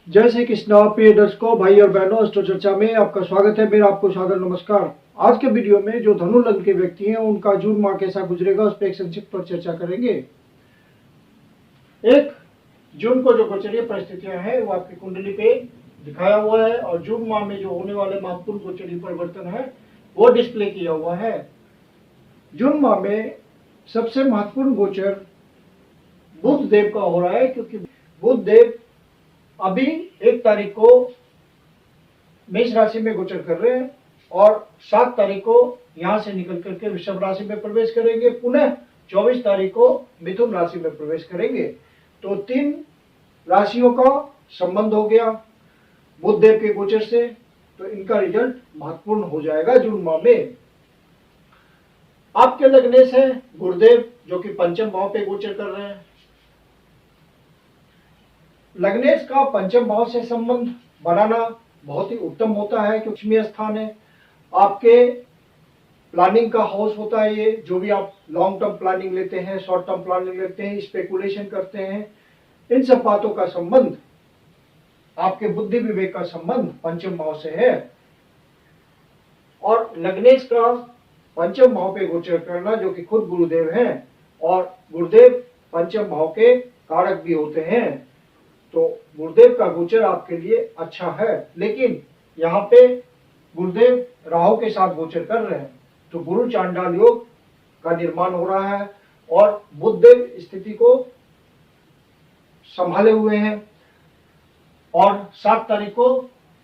जय श्री कृष्णा प्रिय दर्शकों, भाई और बहनों, अस्ट्रो चर्चा में आपका स्वागत है। मेरा आपको सादर नमस्कार। आज के वीडियो में जो धनु लग्न के व्यक्ति हैं उनका जून माह कैसा गुजरेगा उस पर एक संक्षिप्त पर चर्चा करेंगे। 1 जून को जो गोचरीय परिस्थितियां हैं वो आपकी कुंडली पे दिखाया हुआ है और जून माह में जो होने वाले महत्वपूर्ण गोचरीय परिवर्तन है वो डिस्प्ले किया हुआ है। जून माह में सबसे महत्वपूर्ण गोचर बुध देव का हो रहा है, क्योंकि बुध देव अभी 1 तारीख को मेष राशि में गोचर कर रहे हैं और 7 तारीख को यहां से निकल करके वृषभ राशि में प्रवेश करेंगे, पुनः 24 तारीख को मिथुन राशि में प्रवेश करेंगे। तो 3 राशियों का संबंध हो गया बुध देव के गोचर से, तो इनका रिजल्ट महत्वपूर्ण हो जाएगा जून माह में। आपके लग्नेश है गुरुदेव जो कि पंचम भाव पे गोचर कर रहे हैं। लग्नेश का पंचम भाव से संबंध बनाना बहुत ही उत्तम होता है, क्योंकि लक्ष्मी स्थान है, आपके प्लानिंग का हाउस होता है। ये जो भी आप लॉन्ग टर्म प्लानिंग लेते हैं, शॉर्ट टर्म प्लानिंग लेते हैं, स्पेकुलेशन करते हैं, इन सब बातों का संबंध, आपके बुद्धि विवेक का संबंध पंचम भाव से है। और लग्नेश का पंचम भाव पे गोचर करना जो कि खुद गुरुदेव हैं, और गुरुदेव पंचम भाव के कारक भी होते हैं, तो गुरुदेव का गोचर आपके लिए अच्छा है। लेकिन यहाँ पे गुरुदेव राहु के साथ गोचर कर रहे हैं, तो गुरु चांडाल योग का निर्माण हो रहा है और बुधदेव स्थिति को संभाले हुए हैं और 7 तारीख को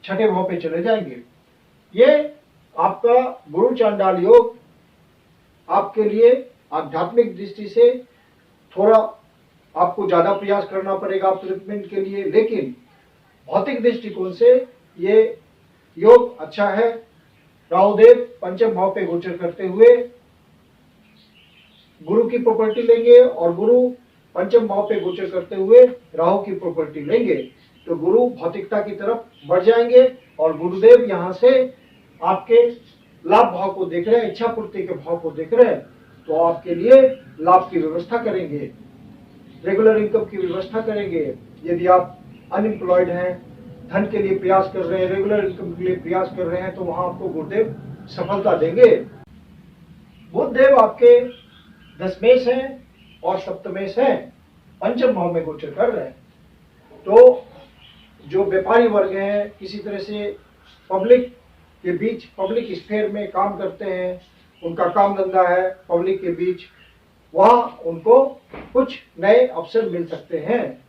छठे भाव पे चले जाएंगे। ये आपका गुरु चांडाल योग आपके लिए आध्यात्मिक दृष्टि से थोड़ा आपको ज्यादा प्रयास करना पड़ेगा ट्रीटमेंट के लिए, लेकिन भौतिक दृष्टिकोण से ये योग अच्छा है। राहुदेव पंचम भाव पे गोचर करते हुए गुरु की प्रॉपर्टी लेंगे और गुरु पंचम भाव पे गोचर करते हुए राहु की प्रॉपर्टी लेंगे, तो गुरु भौतिकता की तरफ बढ़ जाएंगे और गुरुदेव यहाँ से आपके लाभ भाव को देख रहे हैं, इच्छा पूर्ति के भाव को देख रहे हैं, तो आपके लिए लाभ की व्यवस्था करेंगे, रेगुलर इनकम की व्यवस्था करेंगे। यदि आप अनएम्प्लॉयड हैं, धन के लिए प्रयास कर रहे हैं, रेगुलर इनकम के लिए प्रयास कर रहे हैं, तो वहां आपको गुरुदेव सफलता देंगे। बुधदेव आपके दशमेश हैं और सप्तमेश हैं, पंचम भाव में गोचर कर रहे हैं। तो जो व्यापारी वर्ग हैं, किसी तरह से पब्लिक के बीच, पब्लिक स्फीयर में काम करते हैं, उनका काम धंधा है पब्लिक के बीच, वहां उनको कुछ नए अवसर मिल सकते हैं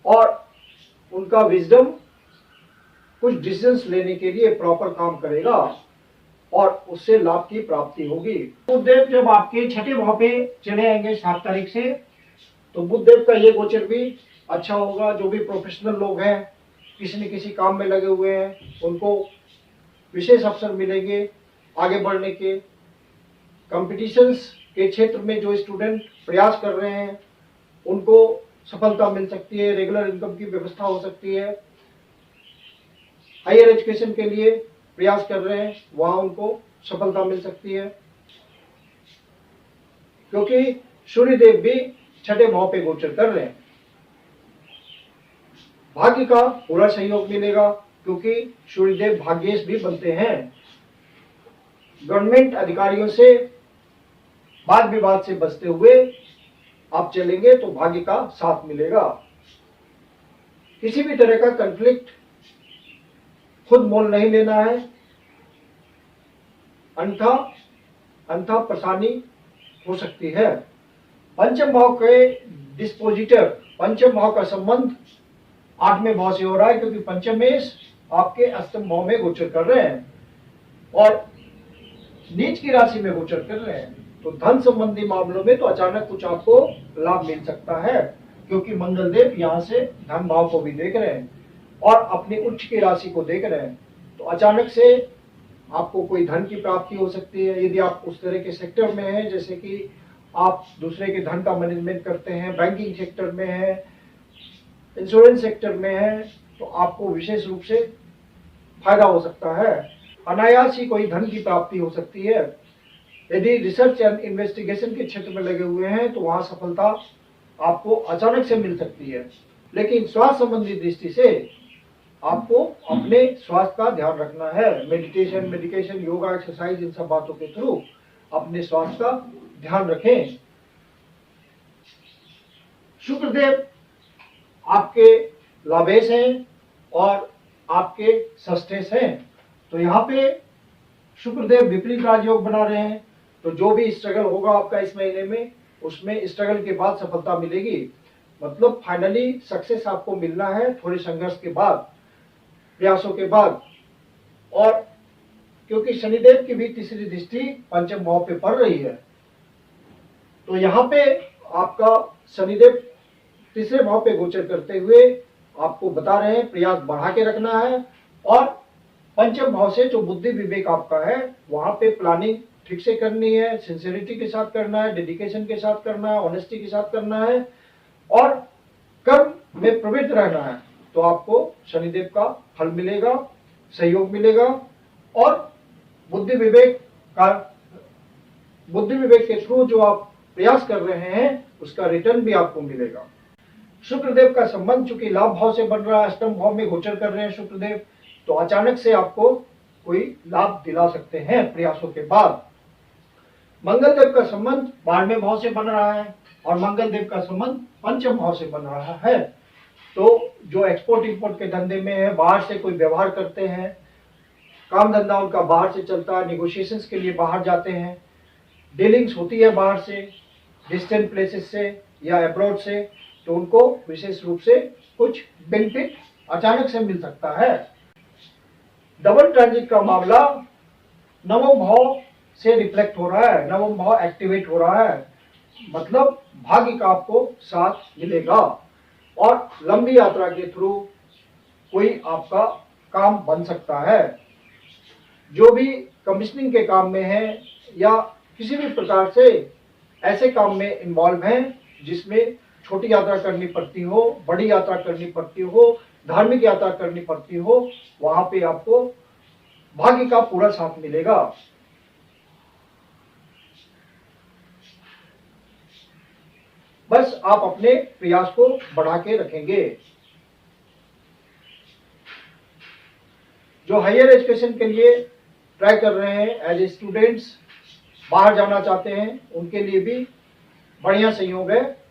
और उनका विजडम कुछ डिसीजंस लेने के लिए प्रॉपर काम करेगा और उससे लाभ की प्राप्ति होगी। बुधदेव जब आपके छठे भाव पे चले आएंगे 7 तारीख से, तो बुधदेव का ये गोचर भी अच्छा होगा। जो भी प्रोफेशनल लोग हैं, किसी न किसी काम में लगे हुए हैं, उनको विशेष अवसर मिलेंगे आगे बढ़ने के। कॉम्पिटिशन्स के क्षेत्र में जो स्टूडेंट प्रयास कर रहे हैं उनको सफलता मिल सकती है, रेगुलर इनकम की व्यवस्था हो सकती है। हायर एजुकेशन के लिए प्रयास कर रहे हैं, वहां उनको सफलता मिल सकती है, क्योंकि सूर्यदेव भी छठे भाव पे गोचर कर रहे हैं। भाग्य का पूरा सहयोग मिलेगा, क्योंकि सूर्यदेव भाग्येश भी बनते हैं। गवर्नमेंट अधिकारियों से वाद विवाद से बचते हुए आप चलेंगे तो भाग्य का साथ मिलेगा। किसी भी तरह का कॉन्फ्लिक्ट खुद मोल नहीं लेना है, अन्यथा परेशानी हो सकती है। पंचम भाव के डिस्पोजिटर, पंचम भाव का संबंध 8वें भाव से हो रहा है, क्योंकि पंचमेश आपके अष्टम भाव में गोचर कर रहे हैं और नीच की राशि में गोचर कर रहे हैं। तो धन संबंधी मामलों में तो अचानक कुछ आपको लाभ मिल सकता है, क्योंकि मंगल देव यहाँ से धन भाव को भी देख रहे हैं और अपनी उच्च की राशि को देख रहे हैं, तो अचानक से आपको कोई धन की प्राप्ति हो सकती है। यदि आप उस तरह के सेक्टर में हैं, जैसे कि आप दूसरे के धन का मैनेजमेंट करते हैं, बैंकिंग सेक्टर में है, इंश्योरेंस सेक्टर में है, तो आपको विशेष रूप से फायदा हो सकता है। अनायास ही कोई धन की प्राप्ति हो सकती है। यदि रिसर्च एंड इन्वेस्टिगेशन के क्षेत्र में लगे हुए हैं, तो वहां सफलता आपको अचानक से मिल सकती है। लेकिन स्वास्थ्य संबंधी दृष्टि से आपको अपने स्वास्थ्य का ध्यान रखना है। मेडिटेशन, मेडिकेशन, योगा, एक्सरसाइज, इन सब बातों के थ्रू अपने स्वास्थ्य का ध्यान रखें। शुक्रदेव आपके लाभेश हैं और आपके षष्ठेश हैं। तो यहाँ पे शुक्रदेव विपरीत राजयोग बना रहे हैं। तो जो भी स्ट्रगल होगा आपका इस महीने में, उसमें स्ट्रगल के बाद सफलता मिलेगी। मतलब फाइनली सक्सेस आपको मिलना है थोड़े संघर्ष के बाद, प्रयासों के बाद। और क्योंकि शनिदेव की भी तीसरी दृष्टि पंचम भाव पे पड़ रही है, तो यहाँ पे आपका शनिदेव तीसरे भाव पे गोचर करते हुए आपको बता रहे हैं प्रयास बढ़ा के रखना है। और पंचम भाव से जो बुद्धि विवेक आपका है, वहां पे प्लानिंग ठीक से करनी है, सिंसियरिटी के साथ करना है, डेडिकेशन के साथ करना है, ऑनेस्टी के साथ करना है और कर्म में प्रवृत्त रहना है। तो आपको शनिदेव का फल मिलेगा, सहयोग मिलेगा और बुद्धि विवेक के थ्रू जो आप प्रयास कर रहे हैं उसका रिटर्न भी आपको मिलेगा। शुक्रदेव का संबंध चूंकि लाभ भाव से बन रहा है, अष्टम भाव में गोचर कर रहे हैं शुक्रदेव, तो अचानक से आपको कोई लाभ दिला सकते हैं प्रयासों के बाद। मंगल देव का संबंध 12वें भाव से बन रहा है और मंगल देव का संबंध पंचम भाव से बन रहा है। तो जो एक्सपोर्ट इंपोर्ट के धंधे में है, बाहर से कोई व्यवहार करते हैं, काम धंधा उनका बाहर से चलता है, निगोशिएशंस के लिए बाहर जाते हैं, डीलिंग्स होती है बाहर से, डिस्टेंट प्लेसेस से या अब्रॉड से, तो उनको विशेष रूप से कुछ बेनिफिट अचानक से मिल सकता है। डबल ट्रांजिट का मामला नवम भाव से रिफ्लेक्ट हो रहा है, नवम भाव एक्टिवेट हो रहा है, मतलब भाग्य का आपको साथ मिलेगा और लंबी यात्रा के थ्रू कोई आपका काम बन सकता है। जो भी कमीशनिंग के काम में है या किसी भी प्रकार से ऐसे काम में इन्वॉल्व हैं जिसमें छोटी यात्रा करनी पड़ती हो, बड़ी यात्रा करनी पड़ती हो, धार्मिक यात्रा करनी पड़ती हो, वहां पे आपको भाग्य का पूरा साथ मिलेगा। बस आप अपने प्रयास को बढ़ा के रखेंगे। जो हायर एजुकेशन के लिए ट्राई कर रहे हैं, एज ए स्टूडेंट्स बाहर जाना चाहते हैं, उनके लिए भी बढ़िया संयोग है।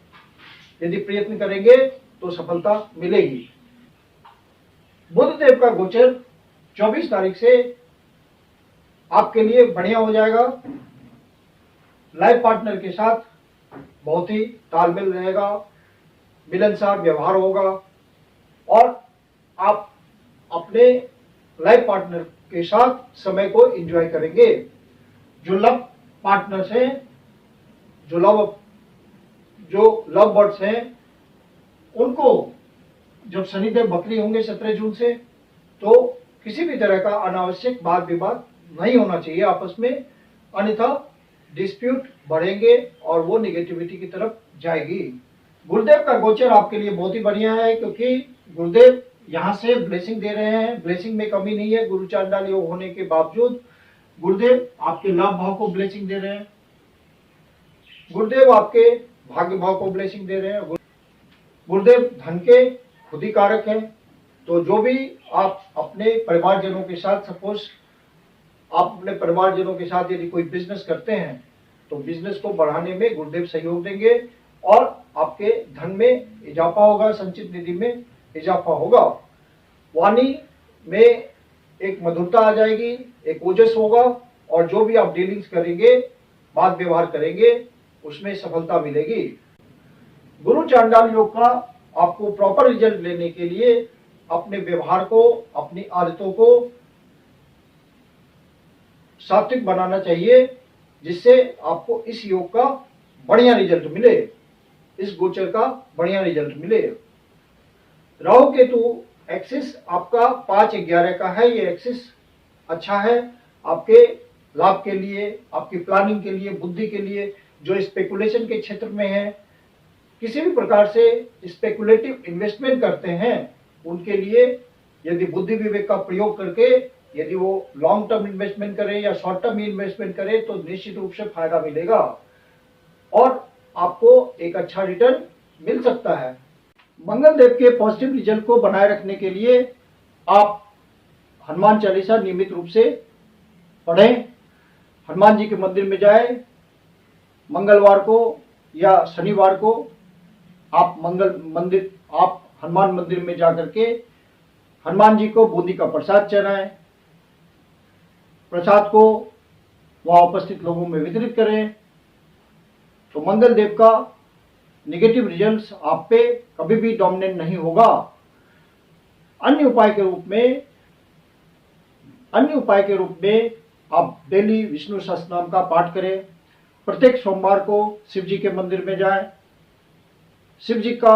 यदि प्रयत्न करेंगे तो सफलता मिलेगी। बुध देव का गोचर 24 तारीख से आपके लिए बढ़िया हो जाएगा। लाइफ पार्टनर के साथ बहुत ही तालमेल रहेगा, मिलनसार व्यवहार होगा और आप अपने लाइफ पार्टनर के साथ समय को एंजॉय करेंगे। जो लव पार्टनर्स हैं, जो लव बर्ड्स हैं, उनको जब शनिदेव बकरी होंगे 17 जून से, तो किसी भी तरह का अनावश्यक वाद विवाद नहीं होना चाहिए आपस में, अन्यथा डिस्प्यूट बढ़ेंगे और वो निगेटिविटी की तरफ जाएगी। गुरुदेव का गोचर आपके लिए बहुत ही बढ़िया है, क्योंकि गुरुदेव यहाँ से ब्लेसिंग दे रहे हैं, ब्लेसिंग में कमी नहीं है। गुरु चांडाल योग होने के बावजूद गुरुदेव आपके लाभ भाव को ब्लेसिंग दे रहे हैं, गुरुदेव आपके भाग्य भाव को ब्लेसिंग दे रहे हैं। गुरुदेव धन के खुद ही कारक हैं। तो जो भी आप अपने परिवारजनों के साथ, सपोज आप अपने परिवारजनों के साथ यदि कोई बिजनेस करते हैं, तो बिजनेस को बढ़ाने में गुरुदेव सहयोग देंगे और आपके धन में इजाफा होगा, संचित निधि में इजाफा होगा। वाणी में एक मधुरता आ जाएगी, एक ओजस होगा और जो भी आप डीलिंग्स करेंगे, बात व्यवहार करेंगे, उसमें सफलता मिलेगी। गुरु चांडाल योग का आपको प्रॉपर रिजल्ट लेने के लिए अपने व्यवहार को, अपनी आदतों को सात्विक बनाना चाहिए, जिससे आपको इस योग का बढ़िया रिजल्ट मिले, इस गोचर का बढ़िया रिजल्ट मिले। राहु केतु एक्सिस आपका 5-11 का है। ये एक्सिस अच्छा है आपके लाभ के लिए, आपकी प्लानिंग के लिए, बुद्धि के लिए। जो स्पेकुलेशन के क्षेत्र में है, किसी भी प्रकार से स्पेकुलेटिव इन्वेस्टमेंट करते हैं, उनके लिए यदि बुद्धि विवेक का प्रयोग करके यदि वो लॉन्ग टर्म इन्वेस्टमेंट करें या शॉर्ट टर्म इन्वेस्टमेंट करें, तो निश्चित रूप से फायदा मिलेगा और आपको एक अच्छा रिटर्न मिल सकता है। मंगल देव के पॉजिटिव रिजल्ट को बनाए रखने के लिए आप हनुमान चालीसा नियमित रूप से पढ़ें, हनुमान जी के मंदिर में जाएं, मंगलवार को या शनिवार को आप हनुमान मंदिर में जाकर के हनुमान जी को बूंदी का प्रसाद चढ़ाएं, प्रसाद को वहां उपस्थित लोगों में वितरित करें, तो मंगल देव का नेगेटिव रिजल्ट्स आप पे कभी भी डोमिनेट नहीं होगा। अन्य उपाय के रूप में आप डेली विष्णु सहस्त्रनाम का पाठ करें, प्रत्येक सोमवार को शिव जी के मंदिर में जाएं, शिव जी का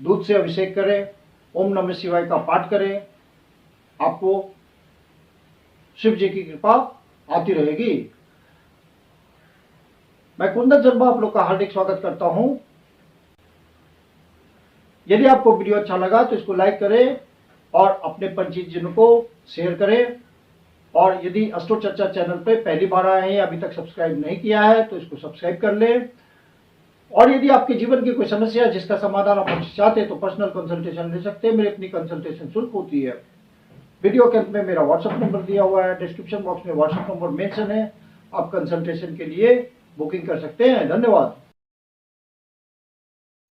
दूध से अभिषेक करें, ओम नमः शिवाय का पाठ करें, आपको शिव जी की कृपा आती रहेगी। मैं कुंदन शर्मा आप लोग का हार्दिक स्वागत करता हूं। यदि आपको वीडियो अच्छा लगा तो इसको लाइक करें और अपने परिचितजनों को शेयर करें, और यदि अस्ट्रो चर्चा चैनल पे पहली बार आए हैं, अभी तक सब्सक्राइब नहीं किया है तो इसको सब्सक्राइब कर लें। और यदि आपके जीवन की कोई समस्या है जिसका समाधान आप चाहते हैं तो पर्सनल कंसल्टेशन ले सकते हैं। मेरी अपनी कंसल्टेशन शुल्क होती है। वीडियो के अंत में मेरा व्हाट्सएप नंबर दिया हुआ है, डिस्क्रिप्शन बॉक्स में व्हाट्सएप नंबर मेंशन है, आप कंसल्टेशन के लिए बुकिंग कर सकते हैं। धन्यवाद।